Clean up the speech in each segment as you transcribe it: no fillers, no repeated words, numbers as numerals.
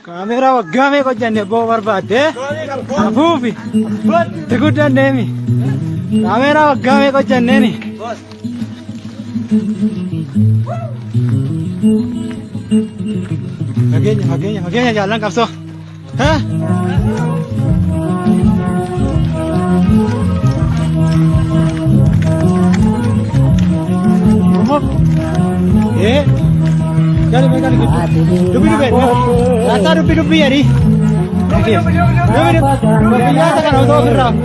Kamera waggaa meeqa hojjanne boo barbaadde afuufi tiguu dandeemi. Kamera waggaa meeqa hojjanneeni. Fageenya jaallan qabsoo. Dubbi yari. Biasa kan auto berang.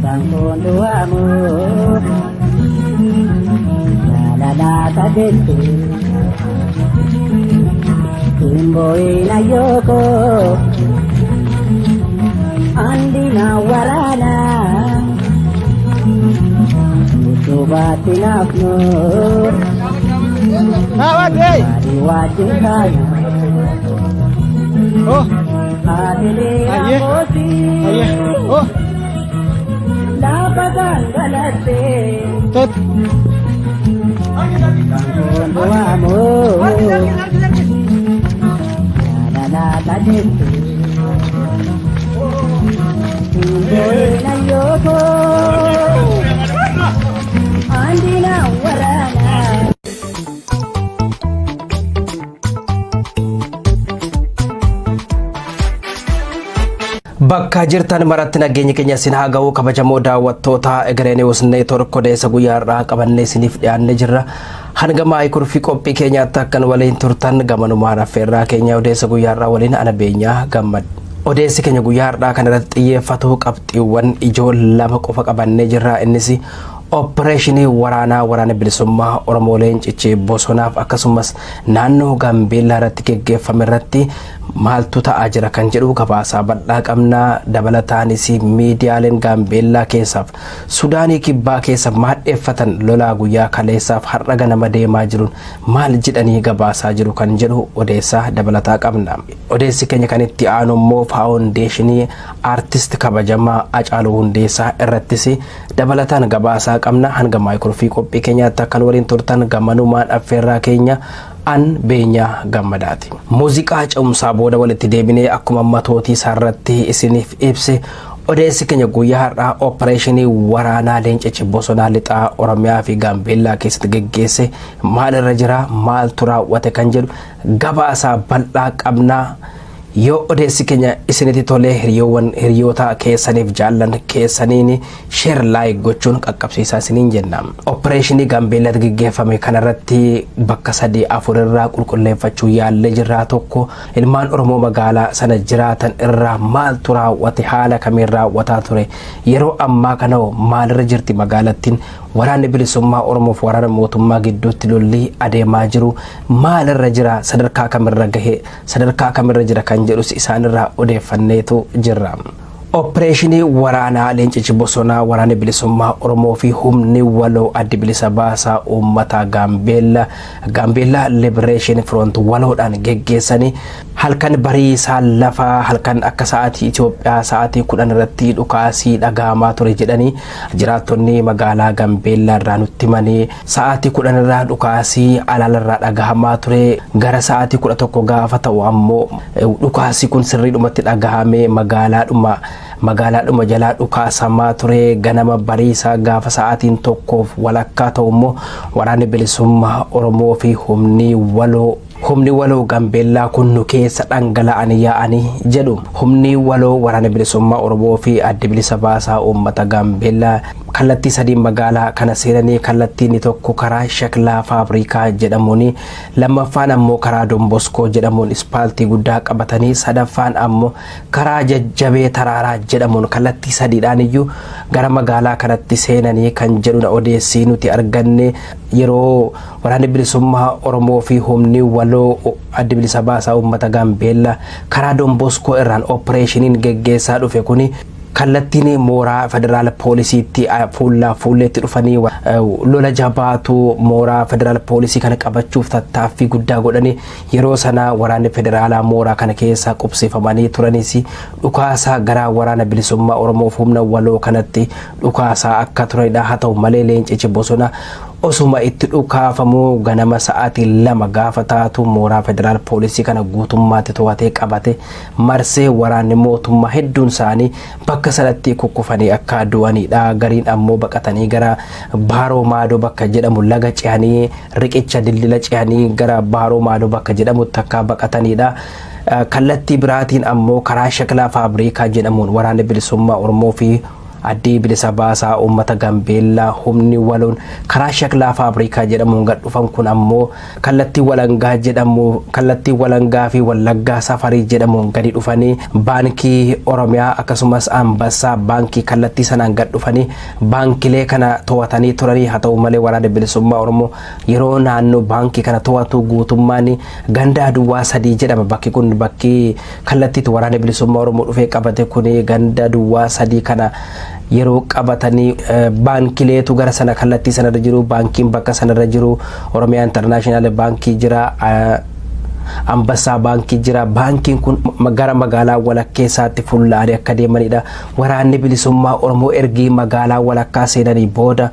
Bangun duamu, nada kadetu, timboi na yoko, andina warana, utubati nafnu. Awat, hey. Oh. Ayah. Oh. Tot. Bakka jirtan maratti nageenya keenya sin haa ga'u kabajamoo daawwattoota egereen usnee torkodeessa guyyaarraa qabannee siniif dhiyaannee jirra. Hanga maayikuu fi qophii keenyaatti akkan waliin turtan gamanumaan affeerraa keenya odeessa guyyaarraa waliin ana beenyaa gammad. Odeessi keenya guyyaarraa kanarratti xiyyeeffatu qabxiiwwan ijoo lama qofa qabannee jirra. Innis Opereeshinii waraana bilisummaa Oromoo Leencichi Bosonaaf akkasumas naannoo Gaambeellaa irratti geggeeffame irratti maaltu ta'aa jira kan jedhu gabaasaa bal'aa qabna. Dabalataanis miidiyaaleen Gaambeellaa keessaaf Sudaanii kibbaa keessa maadheeffatan lolaa guyyaa kaleessaaf har'a ganama deemaa jiruun maal jedhanii gabaasaa jiru kan jedhu odeessaa dabalataa qabna. Odeessi keenya kan itti aanu immoo faawundeeshinii aartist kabajamaa Hacaaluu Hundeessaa irrattis dabalataan gabaasaa qabna. Hanga maayikuu fi qophii keenyaatti akkan waliin turtan gamanumaan affeerraa keenya an beenyaa gammadaati. Muuziqaa ce'umsaa booda walitti deebinee akkuma matootii isaarratti isiniif ibse odeessi keenya guyyaa har'aa opereeshinii waraanaa Leencichi Bosonaa lixaa Oromiyaa fi Gaambeellaa keessatti geggeesse maalirra jira maaltu raawwate kan jedhu gabaasaa bal'aa qabna. Yoo odeessi keenya isinitti tolee hiriyoota keessaniif jaallan keessaniin share like gochuun qaqqabsiisaa isiniin jenna. Opereeshinii Gaambeellaatti geggeeffame kanarratti bakka 3-4 irraa qulqulleeffachuu yaallee jirraa. Tokko ilmaan Oromoo magaalaa sana jiraatan irraa maaltu raawwate haala kamiin raawwataa ture yeroo ammaa kana maalirra jirti magaalattiin waraanni bilisummaa Oromoof waraana mootummaa gidduutti lolli adeemaa jiru maalirra jira sadarkaa kamirra gahe sadarkaa kamirra jira kan jedhus isaanirraa odeeffanneetu jirra. Opereeshinii waraanaa Leencichi Bosonaa waraanni bilisummaa Oromoo fi humni waloo adda bilisa baasaa uummata Gaambeellaa Liberation Front waloodhaan geggeessanii halkan bariisaa lafaa halkan akka sa'aatii Itoophiyaa sa'aatii 10 irratti dhukaasii dhagahamaa ture jedhanii jiraattonni magaalaa Gaambeellaa irraa nutti himanii sa'aatii 10 irraa dhukaasii alaalarraa dhagahamaa ture gara sa'aatii 11 gaafa ta'u ammoo dhukaasii kun sirriidhumatti dhagahamee magaalaadhuma jalaa dhukaasamaa ture. Ganama bariisaa gaafa sa'aatiin tokkoof walakkaa ta'u immoo waraanni bilisummaa Oromoo fi humni waloo Gaambeellaa kun nu keessa dhangala'anii yaa'anii jedhu. Humni waloo waraana bilisummaa Oromoo fi adda bilisa baasaa uummata Gaambeellaa kallattii 3 magaalaa kana seenanii kallattiin tokko karaa Shaklaa Faabrikaa jedhamuun lammaffaan ammoo karaa Domboskoo jedhamuun ispaaltii guddaa qabatanii sadaffaan ammoo karaa Jajjabee Taraaraa jedhamuun kallattii 3dhaan iyyuu gara magaalaa kanatti seenanii kan jedhu odeessii nuti arganne. Yeroo waraanni bilisummaa Oromoo fi humni waloo adda bilisa baasaa uummata Gaambeellaa karaa Domboskoo irraan opereeshiniin geggeessaa dhufe kuni kallattiin mooraa federaal poolisiitti fuulleetti dhufanii lola jabaatu mooraa federaal poolisii kana qabachuuf tattaaffii guddaa godhanii yeroo sana waraanni federaalaa mooraa kana keessa qubsifamanii turanis dhukaasaa gara waraana bilisummaa Oromoof humna waloo kanatti dhukaasaa akka turedha. Haa ta'u malee Leencichi Bosonaa osuma itti dhukaafamu ganama sa'aatii 2 gaafa taatu mooraa federaal poolisii kana guutummaatti to'atee qabate marsee waraanni mootummaa hedduun isaanii bakka sanatti kukkufanii akka du'anidha. Gariin ammoo baqatanii gara Baaroo Maadoo bakka jedhamu laga ce'anii riqicha dildila ce'anii gara Baaroo Maadoo bakka jedhamu takka baqatanidha. Kallattii biraatiin ammoo karaa shaklaa faabrikaa jedhamuun waraanni bilisummaa Oromoo fi addi bilisa baasaa uummata Gambeellaa humni waloon karaa shaklaa faabrikaa jedhamuun gad dhufan kun ammoo kallattii walangaa fi wallaggaa safarii jedhamuun gadi dhufanii baankii Oromiyaa akkasumas Ambassaa baankii kallattii sanaan gad dhufanii baankilee kana to'atanii turanii. Haa ta'u malee waraana bilisummaa Oromoo yeroo naannoo baankii kana to'atu guutummaan ganda Duwwaa 3 jedhama. Bakki kun bakki kallattiitti waraana bilisummaa Oromoo dhufee qabate kun ganda Duwwaa 3 kana yeroo qabatanii baankileetu gara sana kallattii sanarra jiru. Baankiin bakka sanarra jiru Oromiyaa International baankii jira, Ambassaa baankii jira. Baankiin kun gara magaalaa walakkeessaatti fuullaanii akka deemanidha. Waraanni bilisummaa Oromoo ergii magaalaa walakkaa seenanii booda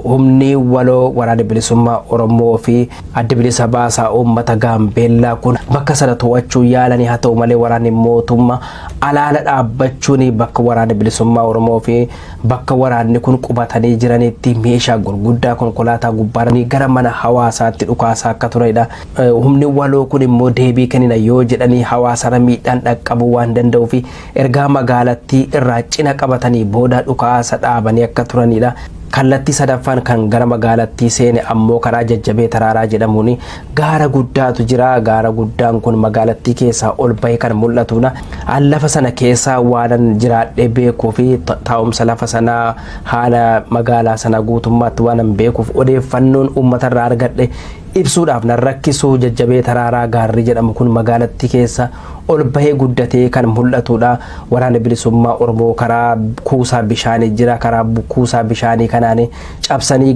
humni waloo waraana bilisummaa Oromoo fi adda bilisa baasaa uummata Gaambeellaa kun bakka sana to'achuu yaalanii. Haa ta'u malee waraanni mootummaa alaala dhaabbachuun bakka waraana bilisummaa Oromoo fi bakka waraanni kun qubatanii jiranitti meeshaa gurguddaa konkolaataa gubbaaranii gara mana hawaasaatti dhukaasaa akka turedha. Humni waloo kun immoo deebii kennina yoo jedhanii hawaasarra miidhaan dhaqqabuu waan danda'uuf ergaa magaalattii irraa cina qabatanii booda dhukaasa dhaabanii akka turanidha. Kallattii sadaffaan kan gara magaalattii seene ammoo karaa Jajjabee Taraaraa jedhamuun gaara guddaatu jira. Gaara guddaan kun magaalattii keessaa ol bahee kan mul'atudha. Lafa sana keessaa waan jiraadhee beekuu fi taa'umsa lafa sanaa haala magaalaa sana guutummaatti waan beekuuf odeeffannoon uummatarraa argadhe ibsuudhaaf nan rakkisu. Jajjabee Taraaraa gaarri jedhamu kun magaalattii keessa ol bahee guddatee kan mul'atudha. Waraana bilisummaa Oromoo karaa kuusaa bishaanii jira. Karaa kuusaa bishaanii kanaan cabsanii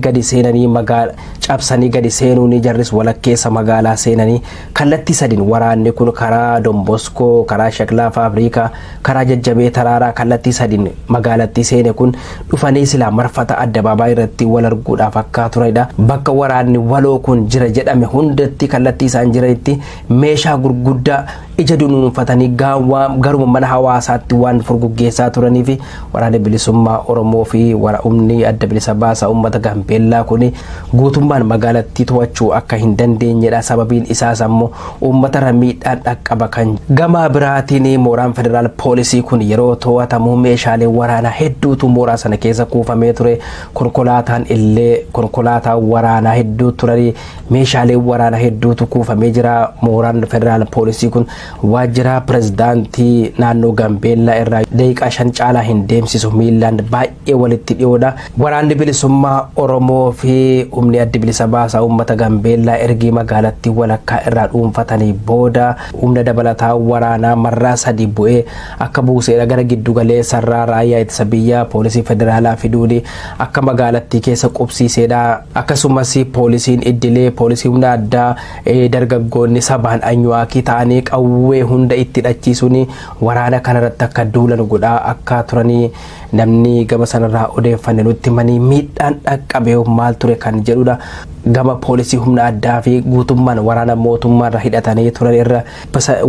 gadi seenuun jarris walakkeessa magaalaa seenanii kallattii sadiin waraanni kun karaa Domboskoo, karaa shaklaa faabrikaa, karaa Jajjabee Taraaraa kallattii sadiin magaalattii seene kun dhufanii silaa marfata addabaabaayii irratti wal arguudhaaf akka turedha. Bakka waraanni waloo kun jira jedhame hundatti kallattii isaan jiranitti meeshaa gurguddaa ija dunuunfatanii garuma mana hawaasaatti waan furguggeessaa turanii fi waraana bilisummaa Oromoo fi humni adda bilisa baasaa uummata Gaambeellaa kun guutummaan magaalattii to'achuu akka hin dandeenyedha. Sababiin isaas ammoo uummatarra miidhaan dhaqqaba kan gama biraatiin mooraan federaal poolisii kun yeroo to'atamu meeshaalee waraanaa hedduutu mooraa sana keessa kuufamee ture. Konkolaataa waraanaa hedduu turanii meeshaalee waraanaa hedduutu kuufamee jira. Mooraan federaal poolisii kun waajjira pirezidaantii naannoo Gaambeellaa irraa daqiiqaa 5 caalaa hin deemsisu. Miilaan baay'ee walitti dhiyoodha. Waraanni bilisummaa Oromoo fi humni adda bilisa baasaa uummata Gaambeellaa ergii magaalattii walakkaa irraa dhuunfatanii booda humna dabalataa waraanaa marraa 3 bu'ee akka buuseedha. Gara giddu galeessarraa raayyaa ittisa biyyaa poolisii federaalaa fiduun akka magaalattii keessa qubsiiseedha. Akkasumas poolisiin iddilee poolisii humna addaa dargaggoonni sabaan anyuwaakii ta'anii qawwee hunda itti hidhachiisuun waraana kanarratti akka duulan godhaa akka turanii namni gama sanarraa odeeffanne nutti manii miidhaan dhaqqabee maal ture kan jedhudha. Gama poolisii humna addaa fi guutummaan waraana mootummaarra hidhatanii turan irra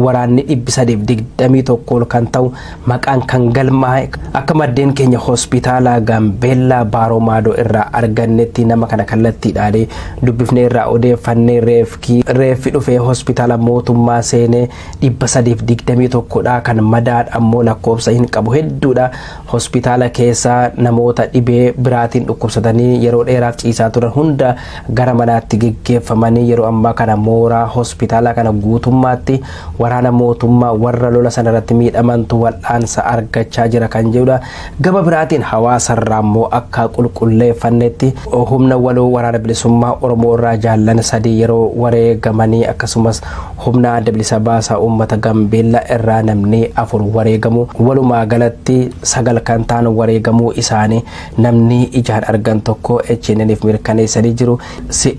waraanni 321 kan ta'u maqaan kan galmaa'e akka maddeen keenya hospitaala Gaambeellaa Baaroo Maadoo irraa argannetti nama kana kallattiidhaan dubbifnee irraa odeeffannee reeffi dhufee hospitaala mootummaa seenee 321dha. Kan madaan ammoo lakkoofsa hin qabu hedduudha. Hospitaala keessa namoota dhibee biraatiin dhukkubsatanii yeroo dheeraaf ciisaa turan hunda gara manaatti geggeeffamanii yeroo ammaa kana mooraa hospitaala kana guutummaatti waraana mootummaa warra lola sanarratti miidhamantu wal'aansa argachaa jira kan jedhudha. Gama biraatiin hawaasarraa immoo akka qulqulleeffannetti humna waloo waraana bilisummaa Oromoo irraa jaallan 3 yeroo wareegamanii akkasumas humna adda bilisa baasaa uummata Gaambeellaa irraa namni 4 wareegamu. Walumaa galatti 9 kan ta'an wareegamuu isaanii namni ijaan argan tokko HNN'if mirkaneessanii jiru.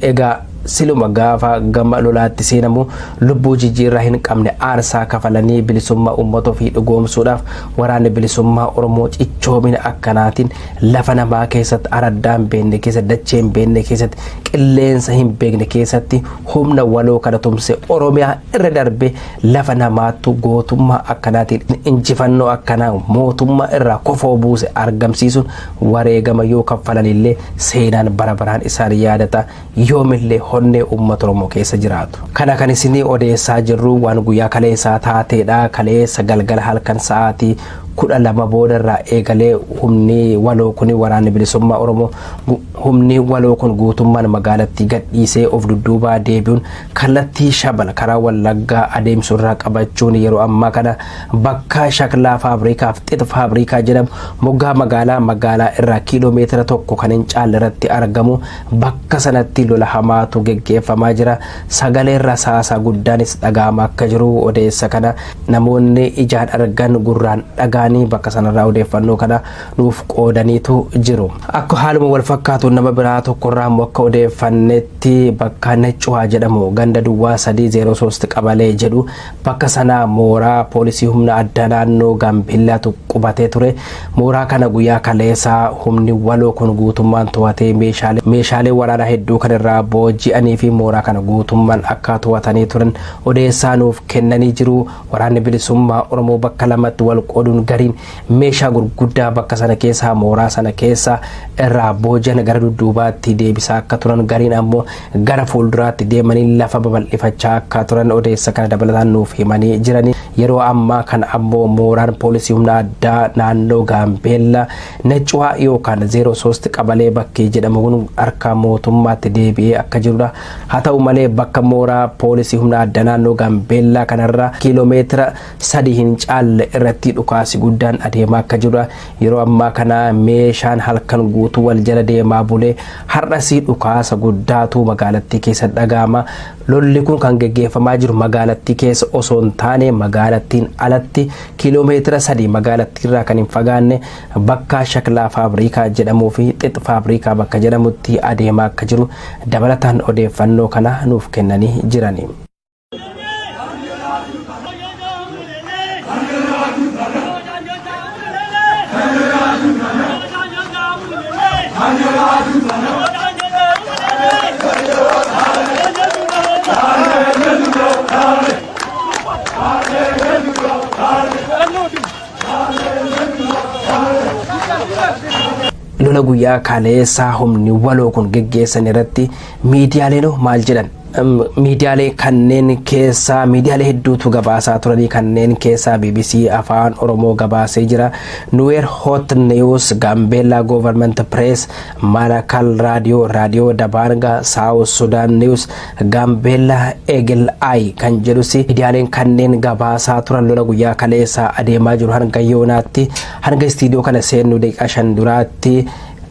Egaa siluma gaafa gama lolaatti seenamu lubbuu jijjiirraa hin qabne aarsaa kafalanii bilisummaa uummata ofii dhugoomsuudhaaf waraanni bilisummaa Oromoo cichoomina akkanaatiin lafa namaa keessatti araddaan beenne keessatti dachee hin beenne keessatti qilleensa hin beekne keessatti humna waloo kana tumse Oromiyaa irra darbe lafa namaattu gootummaa akkanaatiin injifannoo akkanaa mootummaa irraa kofoo buuse argamsiisuun wareegama yoo kaffalanillee seenaan bara baraan isaan yaadata yoomillee honnee uummata Oromoo keessa jiraatu. Kana kan isinii odeessaa jirru waan guyyaa kaleessaa taateedha. Kaleessa galgala halkan sa'aatii 12 boodarraa eegalee humni waloo kun waraanni bilisummaa Oromoo humni waloo kun guutummaan magaalattii gadhiisee of dudduubaa deebi'uun kallattii shabala karaa Wallaggaa adeemsurraa qabachuun yeroo ammaa kana bakka shaklaa faabrikaaf xixa faabrikaa jedhamu moggaa magaalaa irraa kiiloomeetira 1 kan hin caalle irratti argamu bakka sanatti lola hamaatu geggeeffamaa jira. Sagaleen rasaasaa guddaanis dhaga'amaa akka jiru odeessa kana namoonni ijaan argan gurraan dhagaanii bakka sanarraa odeeffannoo kana nuuf qoodaniitu jiru. Akka haaluma wal fakkaatu nama biraa tokkorraa immoo akka odeeffannetti bakka Neccuhaa jedhamu ganda duwwaa 303 qabalee jedhu bakka sana mooraa poolisii humna addaa naannoo Gaambeellaatu qubatee ture. Mooraa kana guyyaa kaleessaa humni waloo kun guutummaan to'atee meeshaalee waraanaa hedduu kanarraa booji'anii fi mooraa kana guutummaan akka to'atanii turan odeessaa nuuf kennanii jiru. Waraanni bilisummaa Oromoo bakka lamatti wal qooduun gariin meeshaa gurguddaa bakka sana keessaa mooraa sana keessa irraa booji'an gara dudduubaatti deebisaa akka turan gariin ammoo gara fuulduraatti deemanii lafa babal'ifachaa akka turan odeessa kana dabalataan nuuf himanii jirani. Yeroo ammaa kana ammoo mooraan poolisii humna addaa naannoo Gaambeellaa Neccuhaa yookaan 03 qabalee bakkee jedhamu kun harka mootummaatti deebi'ee akka jirudha. Haa ta'u malee bakka mooraa poolisii humna addaa naannoo Gaambeellaa kanarraa kiiloomeetira 3 hin caalle irratti dhukaasi guddaan adeemaa akka jirudha. Yeroo ammaa kana meeshaan halkan guutuu wal jala deemaa bulee har'asii dhukaasa guddaatu magaalattii keessa dhaga'ama. Lolli kun kan geggeeffamaa jiru magaalattii keessa osoo hin taane magaalattiin alatti kiiloomeetira 3 magaalattiirraa kan hin fagaanne bakka shaklaa faabrikaa jedhamuu fi xixa faabrikaa bakka jedhamutti adeemaa akka jiru dabalataan odeeffannoo kana nuuf kennanii jirani. Lola guyyaa kaleessaa humni waloo kun geggeessan irratti miidiyaaleen maal jedhan? Miidiyaalee kanneen keessaa miidiyaalee hedduutu gabaasaa turanii kanneen keessaa BBC Afaan Oromoo gabaasee jira. Nuwer Hot News, Gaambeellaa Government Press, Malakal Radio Dabanga, South Sudan News, Gaambeellaa Eagle Eye kan jedhus miidiyaaleen kanneen gabaasaa turan lola guyyaa kaleessaa adeemaa jiru hanga yoonaatti hanga istiidiyoo kana seennu daqiiqaa 5 duraatti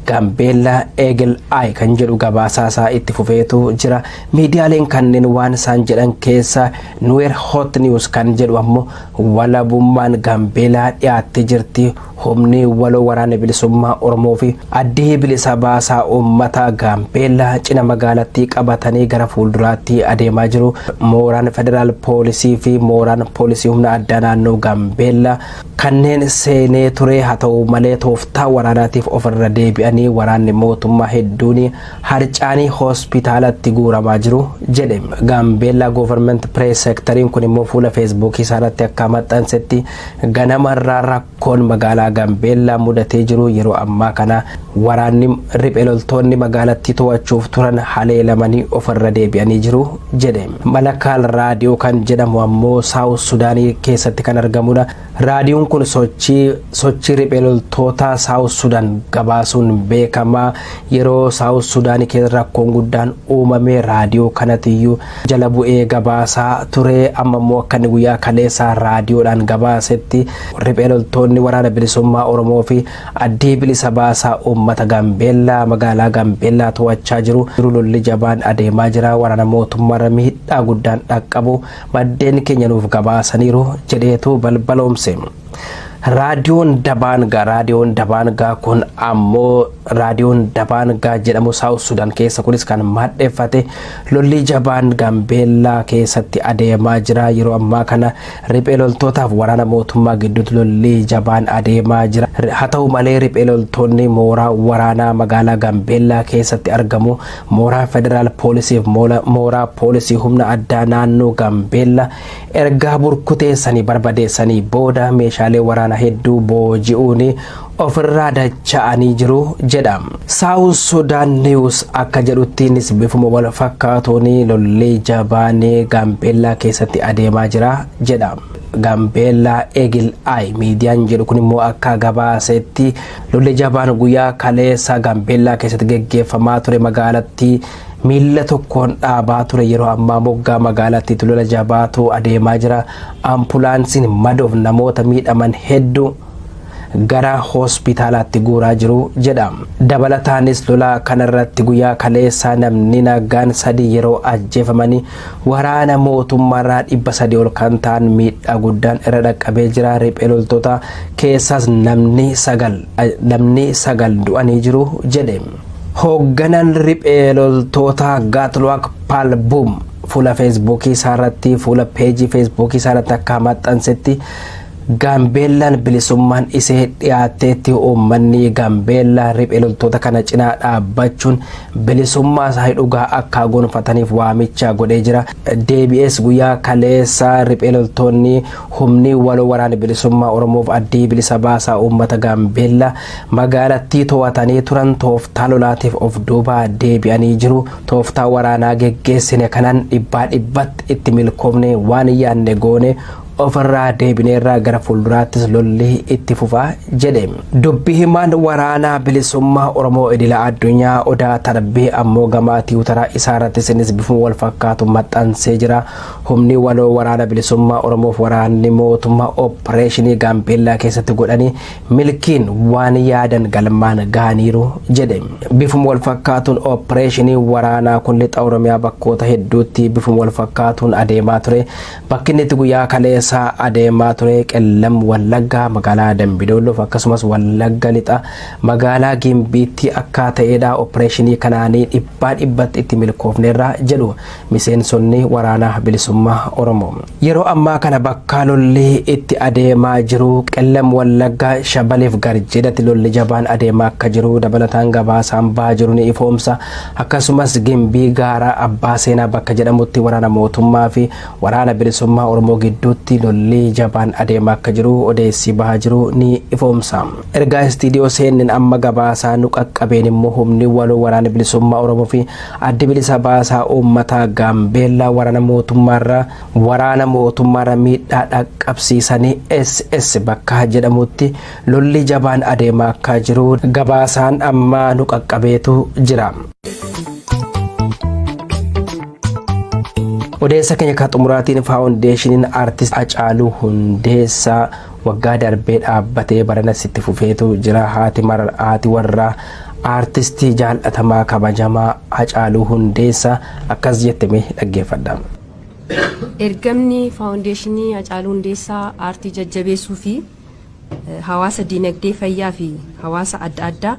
Gaambeellaa Eagle Eye kan jedhu gabaasaa itti fufeetu jira. Miidiyaaleen kanneen waan isaan jedhan keessa Nuwer Hot News kan jedhu ammoo walabummaan Gaambeellaa dhiyaattee jirti. Humni waloo waraana bilisummaa Oromoo fi addee bilisa baasaa uummata Gaambeellaa cina magaalattii qabatanii gara fuulduraatti adeemaa jiru. Mooraan federaal poolisii fi mooraan poolisii humna addaa naannoo Gaambeellaa kanneen seenee ture. Haa ta'u malee tooftaa waraanaatiif ofirra deebi'anii waraanni mootummaa hedduun harcaanii hospitaalatti guuramaa jiru jedhe. Gaambeellaa Government Press Sectoriin kun immoo fuula Facebook isaarratti akka maxxansetti ganamarraa rakkoon magaalaa Gaambeellaa mudatee jiru yeroo ammaa kana waraanni riphee loltoonni magaalattii to'achuuf turan haleelamanii ofirra deebi'anii jiru jedhe. Malakal Radio kan jedhamu ammoo South Sudaanii keessatti kan argamudha. Raadiyoon kun sochii riphee loltoota South Sudan gabaasuun beekamaa. Yeroo South Sudaanii keessa rakkoon guddaan uumame raadiyoo kanatiyyuu jala bu'ee gabaasaa ture. Amma immoo akka guyyaa kaleessaa raadiyoodhaan gabaasetti riphee loltoonni waraana bilisummaa Oromoo fi addee bilisa baasaa uummata Gaambeellaa magaalaa Gaambeellaa to'achaa jiru. Lolli jabaan adeemaa jira. Waraana mootummaa miidhaa guddaan dhaqqabu maddeen keenya nuuf gabaasaniiru jedheetu balbaloomse. raadiyoon dabaangaa kun ammoo raadiyoon dabaangaa jedhamu South Sudan keessa kunis kan maddeeffate lolli jabaan Gambeellaa keessatti adeemaa jira. Yeroo ammaa kana riphee loltootaaf waraana mootummaa gidduutti lolli jabaan adeemaa jira. Haa ta'u malee riphee loltoonni mooraa waraanaa magaalaa Gambeellaa keessatti argamu mooraa federaal poolisii fi mooraa poolisii humna addaa naannoo Gambeellaa ergaa burkuteessanii barbadeessanii booda meeshaalee waraanaa hedduu booji'uun ofirraa dacha'anii jiru jedha. South Sudan News akka jedhuttiinis bifuma wal fakkaatuun lolli jabaan Gambeellaa keessatti adeemaa jira jedha. Gambeellaa Eagle Eye miidiyaan jedhu kun immoo akka gabaasetti lolli jabaan guyyaa kaleessa Gambeellaa keessatti geggeeffamaa ture magaalattii miila tokkoon dhaabaa ture. Yeroo ammaa moggaa magaalattii lola jabaatu adeemaa jira. Ambulaansiin madoof namoota miidhaman hedduu gara hospitaalaatti guuraa jiru jedha. Dabalataanis lola kanarratti guyyaa kaleessaa namni nagaan 3 yeroo ajjeefamanii waraana mootummaarraa 300 ol kan ta'an miidhaa guddaan irra dhaqqabee jira. Riphee loltoota keessaas namni 9 du'anii jiru jedhe. Hoogganaan riphee loltoota Gaatluwaak Paalbuum fuula feesbuukii isaarratti fuula peejii feesbuukii isaarratti akka maxxansetti Gambeellaan bilisummaan isee dhiyaateetti uummanni Gambeellaa riphee loltoota kana cinaa dhaabbachuun bilisummaa isaa dhugaa akka gonfataniif waamicha godhee jira. DBS guyyaa kaleessa riphee loltoonni humni waloo waraana bilisummaa Oromoof addii bilisa baasaa uummata Gambeellaa magaalattii to'atanii turan tooftaa lolaatiif of duuba deebi'anii jiru. Tooftaa waraanaa geggeessine kanaan dhibbatti itti milkoomne waan yaadne goone ofirraa deebineerraa gara fuulduraattis lolli itti fufaa jedhe. Dubbi himaan waraanaa bilisummaa Oromoo idila addunyaa Odaa Tarbee ammoo gamaatii utaraa isaarratti sinis bifuma wal fakkaatu maxxansee jira. Humni waloo waraana bilisummaa Oromoof waraanni mootummaa opereeshinii Gambeellaa keessatti godhanii milkiin waan yaadan galmaan gahaniiru jedhe. Bifuma wal fakkaatuun opereeshinii waraanaa kun lixa Oromiyaa bakkoota hedduutti bifuma wal fakkaatuun adeemaa ture. Bakki inni itti guyyaa kaleessa adeemaa ture Qellam Wallaggaa magaalaa Dambidolloof akkasumas Wallagga lixa magaalaa Gimbiitti akka ta'edha. Opereeshinii kanaanii dhibbatti itti milkoofneerra jedhu miseensonni waraanaa bilisummaa Oromoo. Yeroo ammaa kana bakka lolli itti adeemaa jiru Qellam Wallaggaa Shabaleef Garjeedatti lolli jabaan adeemaa akka jiru dabalataan gabaasaan baa jiru ni ifoomsa. Akkasumas Gimbii gaara Abbaa Seenaa bakka jedhamutti waraana mootummaa fi waraana bilisummaa Oromoo gidduutti lolli jabaan adeemaa akka jiru odeessi bahaa jiru ni ifoomsa. Ergaa istiidiyoo seenin amma gabaasaa nu qaqqabeen immoo humni waloo waraana bilisummaa Oromoo fi addi bilisa baasaa uummata Gambeellaa waraana mootummaarra miidhaa dhaqqabsiisanii SS bakka jedhamutti lolli jabaan adeemaa akka jiru gabaasaan amma nu qaqqabeetu jira. Odeessa keenya kan xumuraatiin faawundeeshiniin aartist Hacaaluu Hundeessaa waggaa darbee dhaabbatee barana sitti fufeetu jira. Haati warraa aartistii jaallatamaa kabajamaa Hacaaluu Hundeessaa akkas jettee dhaggeeffadha. Ergamni faawundeeshinii Hacaaluu Hundeessaa aartii jajjabeessuu fi hawaasa dinagdee fayyaa fi hawaasa adda addaa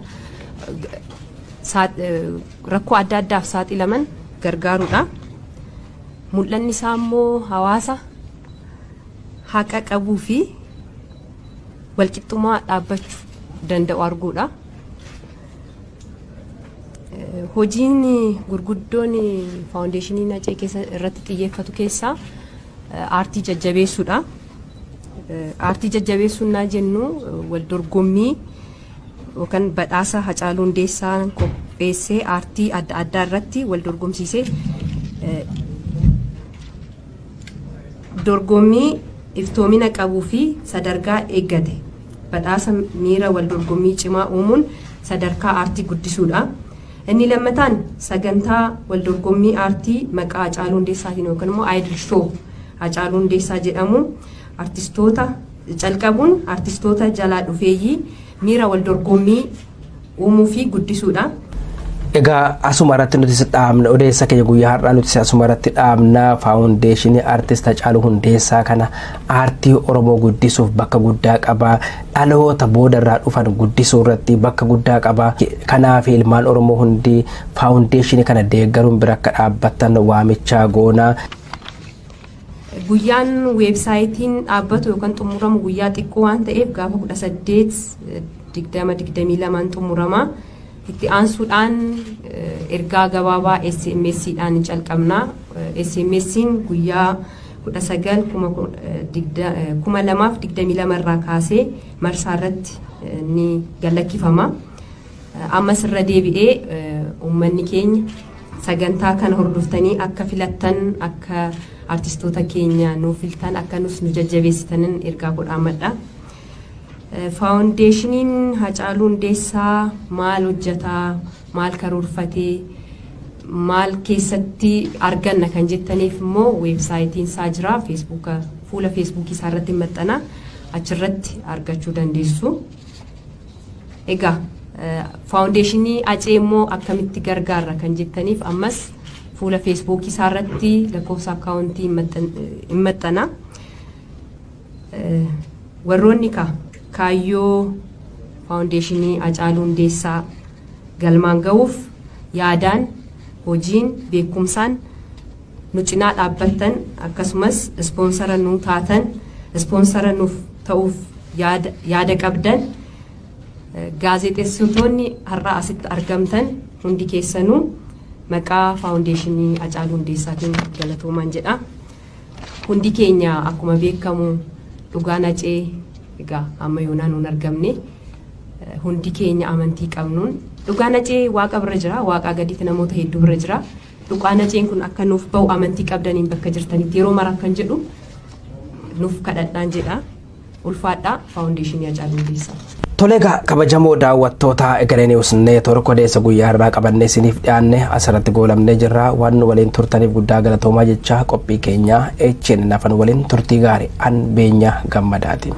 rakkoo adda addaaf saaxilaman gargaaruudha. Mul'anni isaa immoo hawaasa haqa qabuu fi walqixxummaa dhaabbachuu danda'u arguudha. Hojiin gurguddoon faawundeeshinii Hacee keessa irratti xiyyeeffatu keessaa aartii jajjabeessuudha. Aartii jajjabeessuun naa jennu wal dorgommii yookaan badhaasa Hacaaluu Hundeessaan qopheessee aartii adda addaa irratti wal dorgomsiisee dorgommii iftoomina qabuu fi sadarkaa eeggate badhaasa miira wal dorgommii cimaa uumuun sadarkaa aartii guddisuudha. Inni lammataan sagantaa wal dorgommii aartii maqaa Hacaaluu Hundeessaatiin yookaan immoo Idol Show Hacaaluu Hundeessaa jedhamu artistoota calqabuun artistoota jalaa dhufeeyyii miira wal dorgommii uumuu fi guddisuudha. Egaa asuma irratti nuti dhaabna odeessa keenya guyyaa har'aa nuti asuma irratti dhaabna faawundeeshinii aartist Hacaaluu Hundeessaa kana aartii Oromoo guddisuuf bakka guddaa qaba. Dhaloota boodarraa dhufan guddisuu irratti bakka guddaa qaba. Kanaaf ilmaan Oromoo hundi faawundeeshinii kana deeggaruun bira akka dhaabbattan waamichaa goona. Guyyaan weebsaayitiin dhaabbatu yookaan xumuramu guyyaa xiqqoo waan ta'eef gaafa 18/2022 xumurama. Itti aansuudhaan ergaa gabaabaa SMS'dhaan calqabna. SMS'n guyyaa 19/2022 irraa kaasee marsaa irratti ni gallakkifama. Ammas irra deebi'ee uummanni keenya sagantaa kana hordoftanii akka filattan akka artistoota keenya nuuf filtan akka nus nu jajjabeessitanin ergaa godhaamadha. Faawundeeshiniin Hacaaluu Hundeessaa maal hojjetaa, maal karoorfatee, maal keessatti arganna kan jettaniif immoo weebsaayitiin isaa jira. Fuula feesbuukii isaa irratti maxxana, achirratti argachuu dandeessu. Egaa faawundeeshinii Acee immoo akkamitti gargaarra kan jettaniif ammas fuula feesbuukii isaa irratti lakkoofsa akkaawuntii hin maxxana. Warroonni kaayyoo faawundeeshinii Hacaaluu Hundeessaa galmaan ga'uuf yaadaan, hojiin, beekumsaan nu cinaa dhaabbattan akkasumas ispoonsara nu taatan, ispoonsara nuuf ta'uuf yaada qabdan gaazexeessitoonni har'a asitti argamtan hundi keessanuu maqaa faawundeeshinii Hacaaluu Hundeessaatiin galatoomaan jedha. Hundi keenya akkuma beekamu dhugaan Acee egaa amma yoonaan nun argamne hundi keenya amantii qabnuun dhugaan Acee waaqa bira jira, waaqaa gaditti namoota hedduu bira jira. Dhugaan Aceen kun akka nuuf ba'u amantii qabdaniin bakka jirtanitti yeroo mara kan jedhu nuuf kadhadhaan jedha. Ulfaadhaa faawundeeshinii Hacaaluu Hundeessaa. Tolega kabajamoo daawwattoota Egeree News Network odeessa guyyaa har'aa qabannee isiniif dhiyaanne asirratti goolamnee jirra. Waan waliin turtaniif guddaa galatoomaa jecha qophii keenya ejjeen nafan waliin turtii gaarii an beenya gammadaatiin.